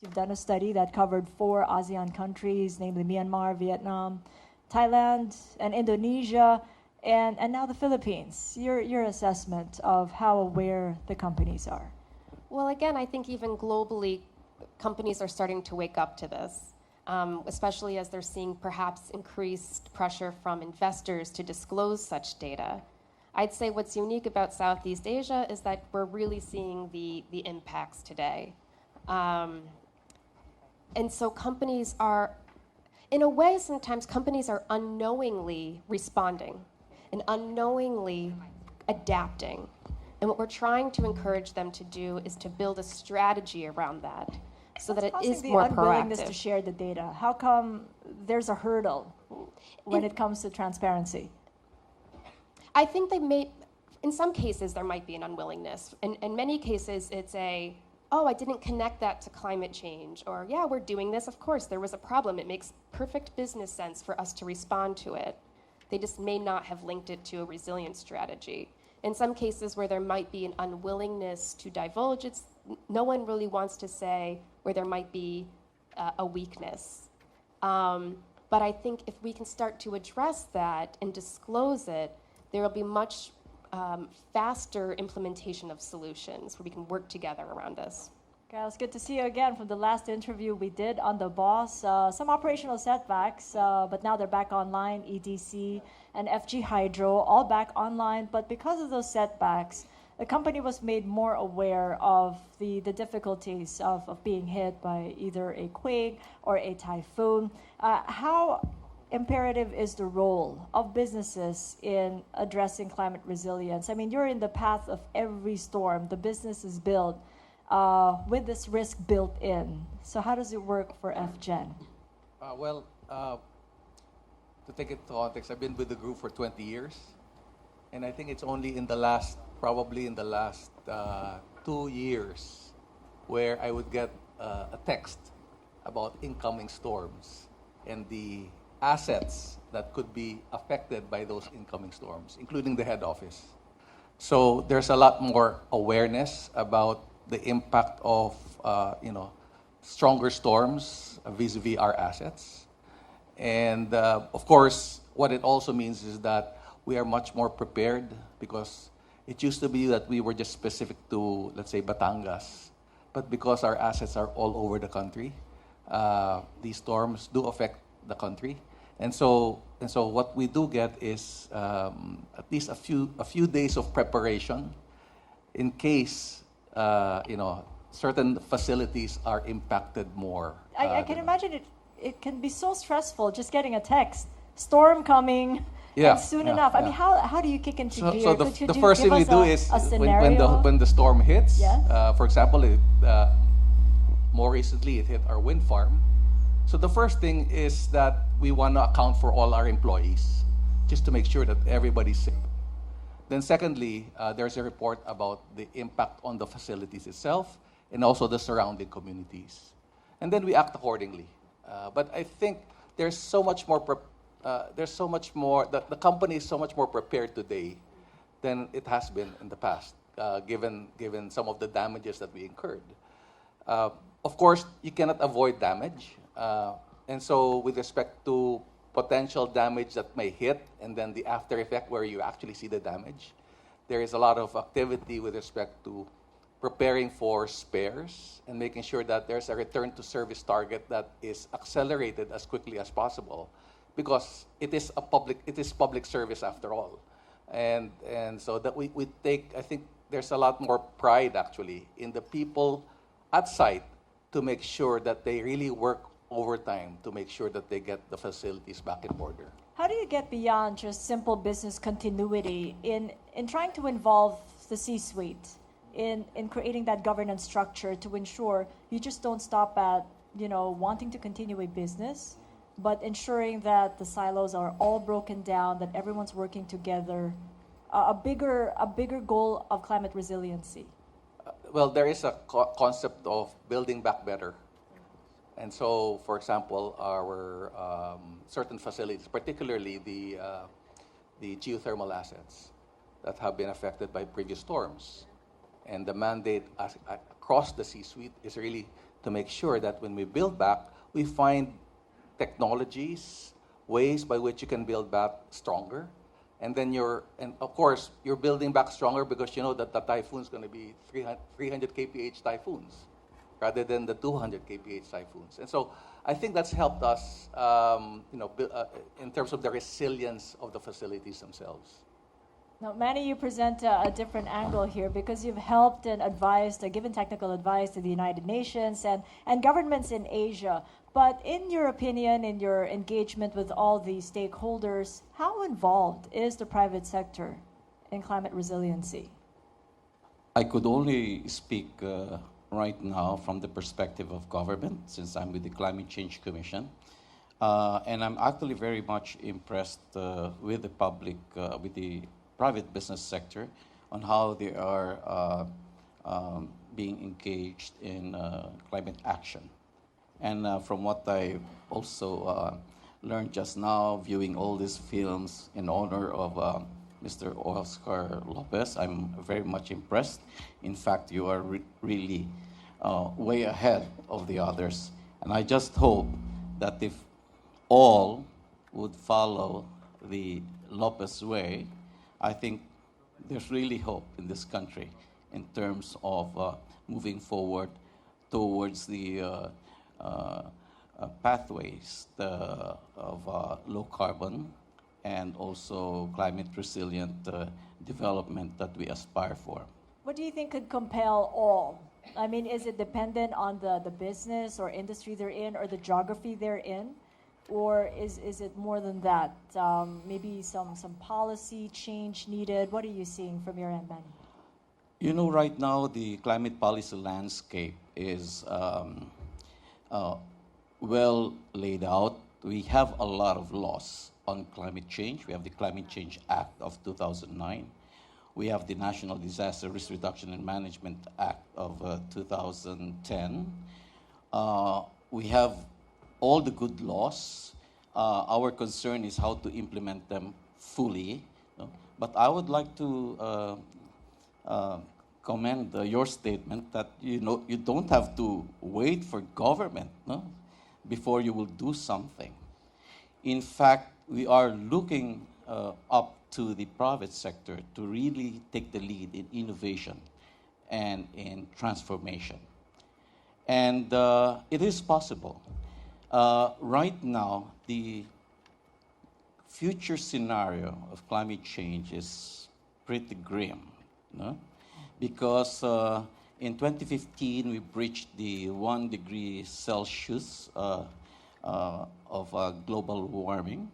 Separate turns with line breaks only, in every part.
You've done a study that covered 4 ASEAN countries, namely Myanmar, Vietnam, Thailand, and Indonesia, and now the Philippines. Your assessment of how aware the companies are.
Well, again, I think even globally, companies are starting to wake up to this, especially as they're seeing perhaps increased pressure from investors to disclose such data. I'd say what's unique about Southeast Asia is that we're really seeing the impacts today. And so companies are, in a way, sometimes companies are unknowingly responding and unknowingly adapting. And what we're trying to encourage them to do is to build a strategy around that so that it is more proactive.
The unwillingness to share the data. How come there's a hurdle when it comes to transparency?
I think in some cases there might be an unwillingness. In many cases it's oh, I didn't connect that to climate change, or yeah, we're doing this, of course, there was a problem. It makes perfect business sense for us to respond to it. They just may not have linked it to a resilience strategy. In some cases where there might be an unwillingness to divulge, no one really wants to say where there might be a weakness. But I think if we can start to address that and disclose it, there will be much faster implementation of solutions where we can work together around this.
Okay, it's good to see you again from the last interview we did on the boss. Some operational setbacks, but now they're back online. EDC and FG Hydro all back online. But because of those setbacks, the company was made more aware of the difficulties of being hit by either a quake or a typhoon. How imperative is the role of businesses in addressing climate resilience? I mean, you're in the path of every storm. The business is built with this risk built in. So how does it work for FGen?
To take it to context, I've been with the group for 20 years. And I think it's only probably in the last 2 years where I would get a text about incoming storms and the assets that could be affected by those incoming storms, including the head office. So there's a lot more awareness about the impact of stronger storms vis-a-vis our assets. And of course, what it also means is that we are much more prepared, because it used to be that we were just specific to, let's say, Batangas. But because our assets are all over the country, these storms do affect the country. And so what we do get is at least a few days of preparation in case certain facilities are impacted more.
I can imagine it can be so stressful just getting a text, storm coming, and soon enough. I mean, how do you kick into gear?
So the first thing we do is when the storm hits, for example, more recently it hit our wind farm. So the first thing is that we want to account for all our employees, just to make sure that everybody's safe. Then secondly, there's a report about the impact on the facilities itself and also the surrounding communities. And then we act accordingly. But I think there's so much more, the company is so much more prepared today than it has been in the past, given some of the damages that we incurred. Of course, you cannot avoid damage. And so with respect to potential damage that may hit and then the after effect where you actually see the damage, there is a lot of activity with respect to preparing for spares and making sure that there's a return to service target that is accelerated as quickly as possible, because it is public service after all. And so that we take, I think there's a lot more pride actually in the people at site to make sure that they really work overtime to make sure that they get the facilities back in order.
How do you get beyond just simple business continuity in trying to involve the C-suite in creating that governance structure to ensure you just don't stop at wanting to continue a business, but ensuring that the silos are all broken down, that everyone's working together, a bigger goal of climate resiliency?
Well, there is a concept of building back better. And so, for example, our certain facilities, particularly the geothermal assets that have been affected by previous storms, and the mandate across the C-suite is really to make sure that when we build back, we find technologies, ways by which you can build back stronger. And then and of course, you're building back stronger because you know that the typhoon's going to be 300 kph typhoons rather than the 200 kph typhoons. And so I think that's helped us, in terms of the resilience of the facilities themselves.
Now, Manny, you present a different angle here because you've helped and advised, given technical advice to the United Nations and governments in Asia. But in your opinion, in your engagement with all the stakeholders, how involved is the private sector in climate resiliency?
I could only speak right now from the perspective of government, since I'm with the Climate Change Commission. And I'm actually very much impressed with the public, with the private business sector on how they are being engaged in climate action. And from what I also learned just now, viewing all these films in honor of Mr. Oscar Lopez, I'm very much impressed. In fact, you are really way ahead of the others. And I just hope that if all would follow the Lopez way, I think there's really hope in this country in terms of moving forward towards the pathways of low carbon and also climate resilient development that we aspire for.
What do you think could compel all? I mean, is it dependent on the business or industry they're in or the geography they're in? Or is it more than that? Maybe some policy change needed? What are you seeing from your end, Manny?
You know, right now the climate policy landscape is well laid out. We have a lot of laws on climate change. We have the Climate Change Act of 2009. We have the National Disaster Risk Reduction and Management Act of 2010. We have all the good laws. Our concern is how to implement them fully. But I would like to commend your statement that you don't have to wait for government before you will do something. In fact, we are looking up to the private sector to really take the lead in innovation and in transformation. And it is possible. Right now, the future scenario of climate change is pretty grim, because in 2015 we breached the 1 degree Celsius of global warming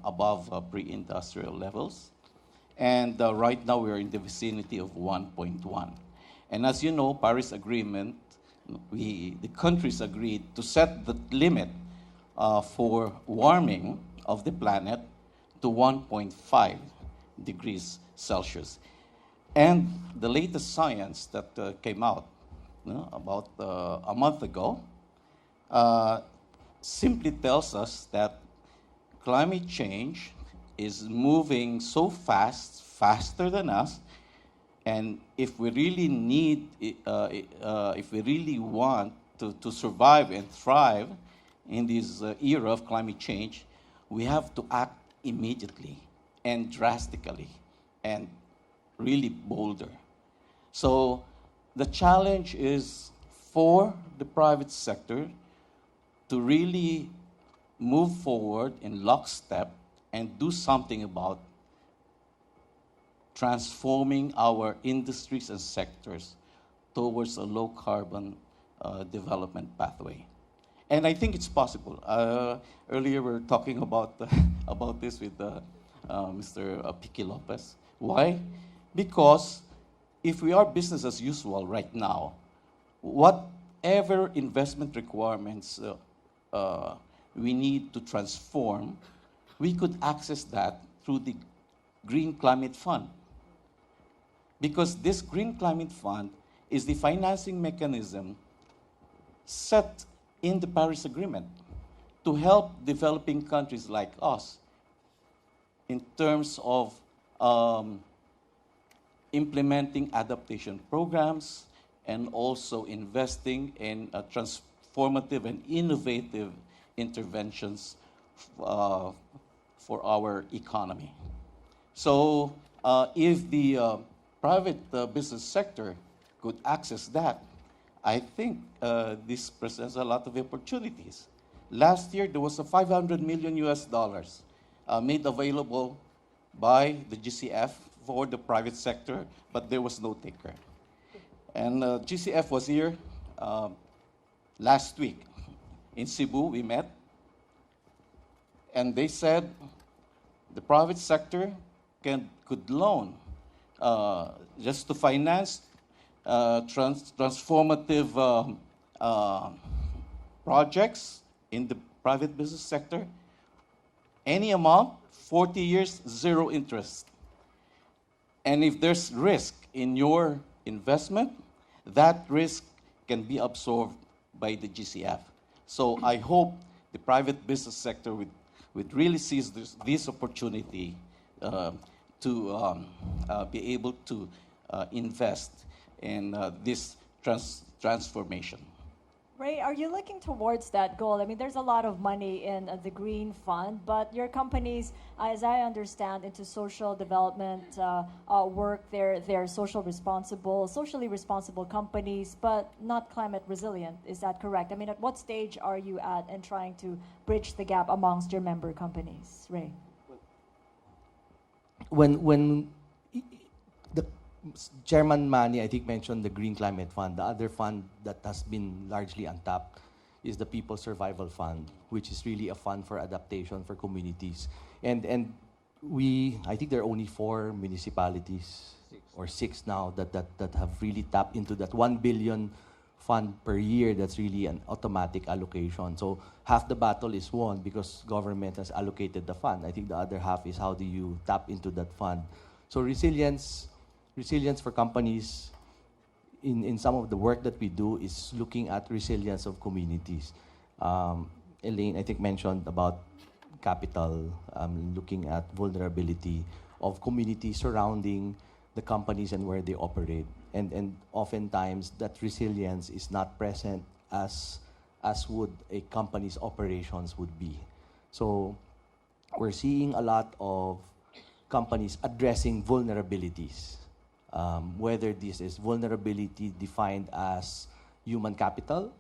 above pre-industrial levels. And right now we are in the vicinity of 1.1. And as you know, Paris Agreement, the countries agreed to set the limit for warming of the planet to 1.5 degrees Celsius. And the latest science that came out about a month ago simply tells us that climate change is moving so fast, faster than us, and if we really need, if we really want to survive and thrive in this era of climate change, we have to act immediately and drastically and really bolder. So the challenge is for the private sector to really move forward in lockstep and do something about transforming our industries and sectors towards a low-carbon development pathway. And I think it's possible. Earlier we were talking about this with Mr. Piqui Lopez. Why? Because if we are business as usual right now, whatever investment requirements we need to transform, we could access that through the Green Climate Fund. Because this Green Climate Fund is the financing mechanism set in the Paris Agreement to help developing countries like us in terms of implementing adaptation programs and also investing in transformative and innovative interventions for our economy. So if the private business sector could access that, I think this presents a lot of opportunities. Last year, there was a $500 million made available by the GCF for the private sector, but there was no taker. And GCF was here last week. In Cebu, we met, and they said the private sector could loan just to finance transformative projects in the private business sector. Any amount, 40 years, zero interest. And if there's risk in your investment, that risk can be absorbed by the GCF. So I hope the private business sector would really seize this opportunity to be able to invest in this transformation.
Rey, are you looking towards that goal? I mean, there's a lot of money in the Green Fund, but your companies, as I understand, into social development work, they're socially responsible companies, but not climate resilient. Is that correct? I mean, at what stage are you at in trying to bridge the gap amongst your member companies, Rey?
When the Chairman Manny, I think, mentioned the Green Climate Fund. The other fund that has been largely untapped is the People's Survival Fund, which is really a fund for adaptation for communities. And I think there are only 4 municipalities or 6 now that have really tapped into that 1 billion fund per year. That's really an automatic allocation. So half the battle is won because government has allocated the fund. I think the other half is how do you tap into that fund. So resilience for companies in some of the work that we do is looking at resilience of communities. Eileen, I think, mentioned about capital, looking at vulnerability of communities surrounding the companies and where they operate. And oftentimes that resilience is not present as would a company's operations would be. So we're seeing a lot of companies addressing vulnerabilities. Whether this is vulnerability defined as human capital,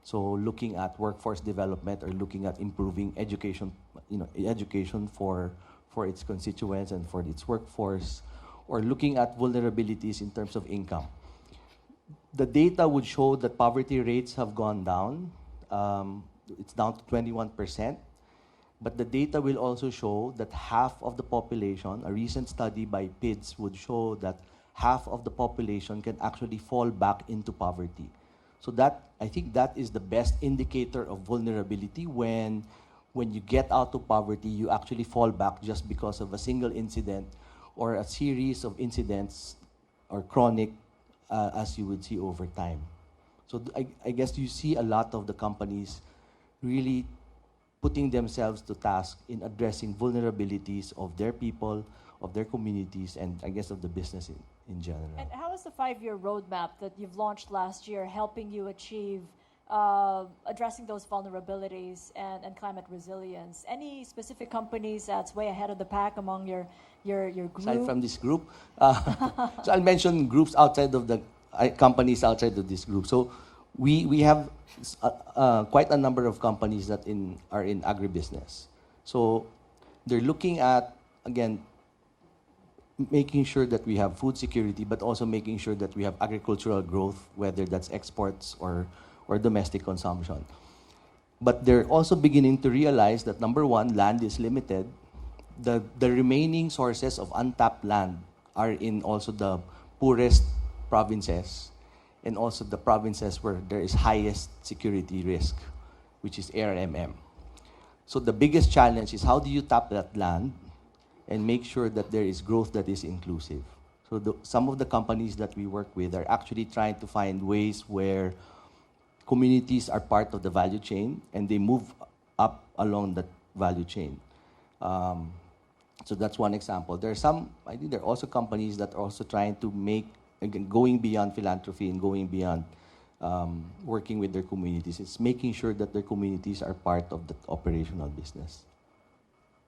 so looking at workforce development or looking at improving education, education for its constituents and for its workforce, or looking at vulnerabilities in terms of income. The data would show that poverty rates have gone down. It's down to 21%. But the data will also show that half of the population, a recent study by PIDS would show that half of the population can actually fall back into poverty. So I think that is the best indicator of vulnerability. When you get out of poverty, you actually fall back just because of a single incident or a series of incidents or chronic, as you would see over time. So I guess you see a lot of the companies really putting themselves to task in addressing vulnerabilities of their people, of their communities, and I guess of the business in general.
And how is the 5-year roadmap that you've launched last year helping you achieve addressing those vulnerabilities and climate resilience? Any specific companies that's way ahead of the pack among your group?
Aside from this group, so I'll mention groups outside of the companies outside of this group. So we have quite a number of companies that are in agribusiness. So they're looking at, again, making sure that we have food security, but also making sure that we have agricultural growth, whether that's exports or domestic consumption. But they're also beginning to realize that, number one, land is limited. The remaining sources of untapped land are in also the poorest provinces and also the provinces where there is highest security risk, which is ARMM. So the biggest challenge is how do you tap that land and make sure that there is growth that is inclusive. So some of the companies that we work with are actually trying to find ways where communities are part of the value chain and they move up along that value chain. So that's one example. I think there are also companies that are also trying to make, again, going beyond philanthropy and going beyond working with their communities. It's making sure that their communities are part of the operational business.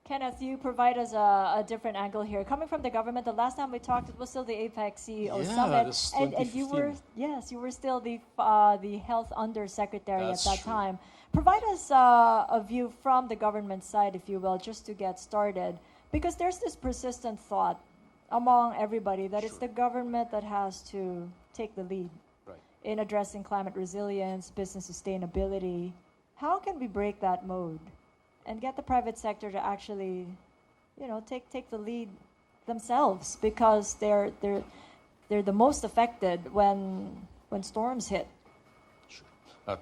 Kenneth, you provide us a different angle here. Coming from the government, the last time we talked, it was still the APEC CEO
Yeah,
Summit,
that's
and you were
2015.
you were still the health undersecretary
That's
at that
true.
time. Provide us a view from the government side, if you will, just to get started, because there's this persistent thought among everybody that it's the government that has to take the lead
Right.
in addressing climate resilience, business sustainability. How can we break that mode and get the private sector to actually, take the lead themselves, because they're the most affected when storms hit?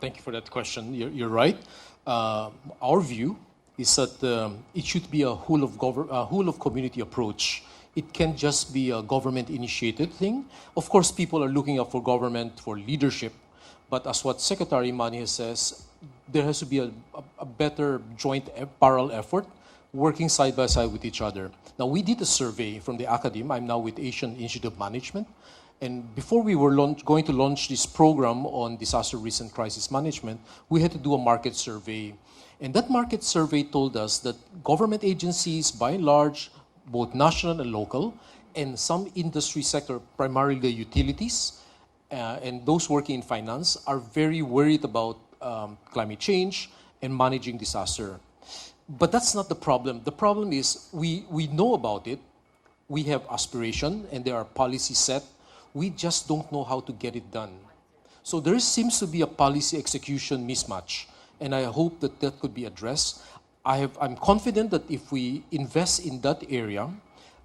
Thank you for that question. You're right. Our view is that it should be a whole of community approach. It can't just be a government-initiated thing. Of course, people are looking up for government for leadership, but as what Secretary Emmanuel says, there has to be a better joint parallel effort, working side by side with each other. Now, we did a survey from the academy. I'm now with Asian Institute of Management. And before we were going to launch this program on disaster risk and crisis management, we had to do a market survey. And that market survey told us that government agencies, by and large, both national and local, and some industry sector, primarily the utilities, and those working in finance, are very worried about climate change and managing disaster. But that's not the problem. The problem is we know about it, we have aspiration, and there are policies set. We just don't know how to get it done. So there seems to be a policy execution mismatch, and I hope that could be addressed. I'm confident that if we invest in that area,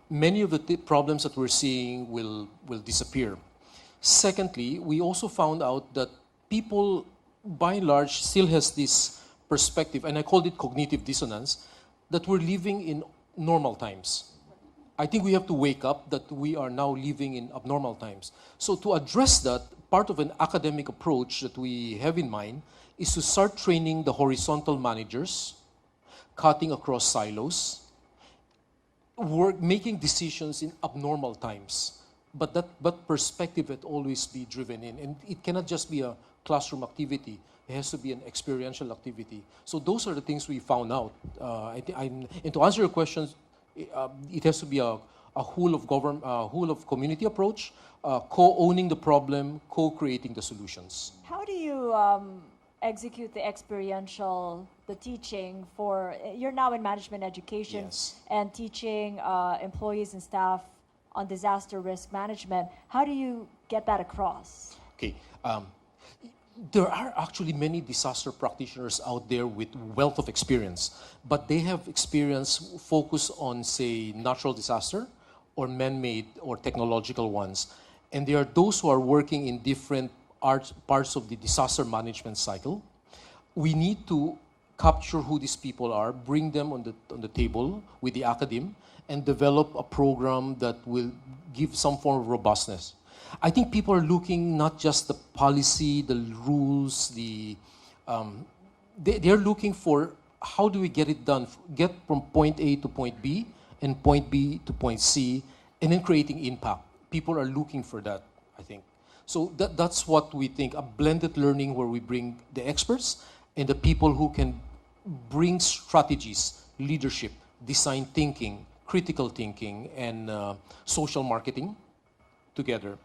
many of the problems that we're seeing will disappear. Secondly, we also found out that people, by and large, still has this perspective, and I called it cognitive dissonance, that we're living in normal times. I think we have to wake up that we are now living in abnormal times. So to address that, part of an academic approach that we have in mind is to start training the horizontal managers, cutting across silos, making decisions in abnormal times. But that perspective had always be driven in. And it cannot just be a classroom activity. It has to be an experiential activity. So those are the things we found out. And to answer your questions, it has to be a whole of community approach, co-owning the problem, co-creating the solutions.
How do you execute the experiential, the teaching for, you're now in management education,
Yes.
and teaching employees and staff on disaster risk management. How do you get that across?
Okay. There are actually many disaster practitioners out there with wealth of experience, but they have experience focused on, say, natural disaster or man-made or technological ones. And there are those who are working in different parts of the disaster management cycle. We need to capture who these people are, bring them on the table with the academe, and develop a program that will give some form of robustness. I think people are looking not just the policy, the rules, they're looking for how do we get it done, get from point A to point B and point B to point C, and then creating impact. People are looking for that, I think. So that's what we think, a blended learning where we bring the experts and the people who can bring strategies, leadership, design thinking, critical thinking, and social marketing together.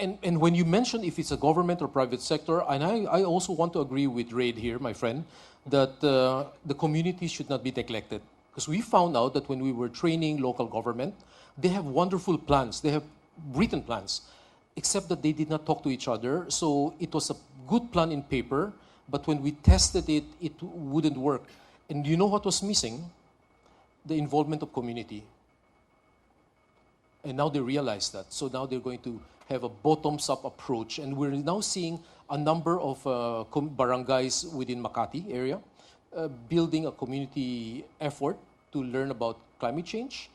And when you mention if it's a government or private sector, and I also want to agree with Rey here, my friend, that the community should not be neglected. Because we found out that when we were training local government, they have wonderful plans, they have written plans, except that they did not talk to each other. So it was a good plan in paper, but when we tested it, it wouldn't work. And you know what was missing? The involvement of community. And now they realize that. So now they're going to have a bottoms-up approach. And we're now seeing a number of barangays within Makati area building a community effort to learn about climate change,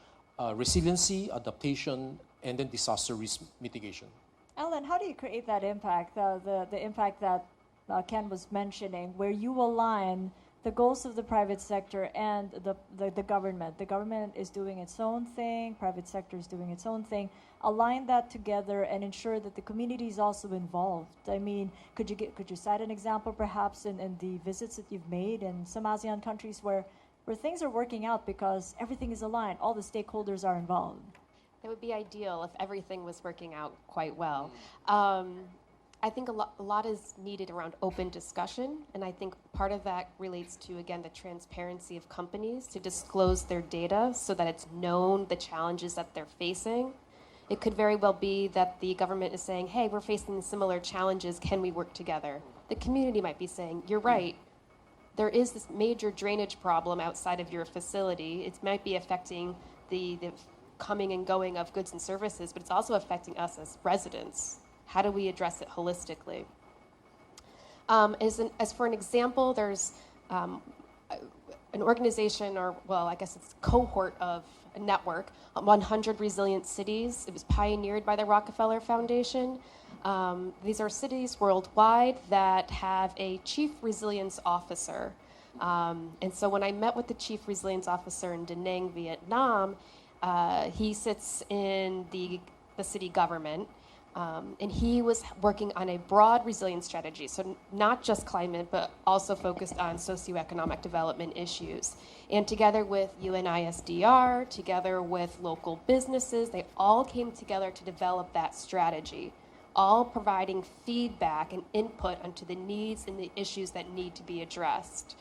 resiliency, adaptation, and then disaster risk mitigation.
Ellen, how do you create that impact, the impact that Ken was mentioning, where you align the goals of the private sector and the government. The government is doing its own thing, private sector is doing its own thing. Align that together and ensure that the community is also involved. I mean, could you cite an example perhaps in the visits that you've made in some ASEAN countries where things are working out because everything is aligned, all the stakeholders are involved?
That would be ideal if everything was working out quite well. I think a lot is needed around open discussion, and I think part of that relates to, again, the transparency of companies to disclose their data so that it's known the challenges that they're facing. It could very well be that the government is saying, hey, we're facing similar challenges, can we work together? The community might be saying, you're right, there is this major drainage problem outside of your facility. It might be affecting the coming and going of goods and services, but it's also affecting us as residents. How do we address it holistically? As for an example, there's an organization, or well, I guess it's a cohort of a network, 100 Resilient Cities. It was pioneered by the Rockefeller Foundation. These are cities worldwide that have a chief resilience officer. And so when I met with the chief resilience officer in Da Nang, Vietnam, he sits in the city government. And he was working on a broad resilience strategy, so not just climate, but also focused on socioeconomic development issues. And together with UNISDR, together with local businesses, they all came together to develop that strategy, all providing feedback and input onto the needs and the issues that need to be addressed.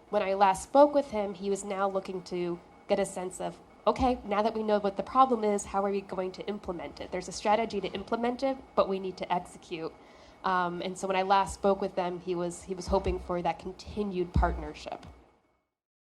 When I last spoke with him, he was now looking to get a sense of, okay, now that we know what the problem is, how are we going to implement it? There's a strategy to implement it, but we need to execute. And so when I last spoke with them, he was hoping for that continued partnership.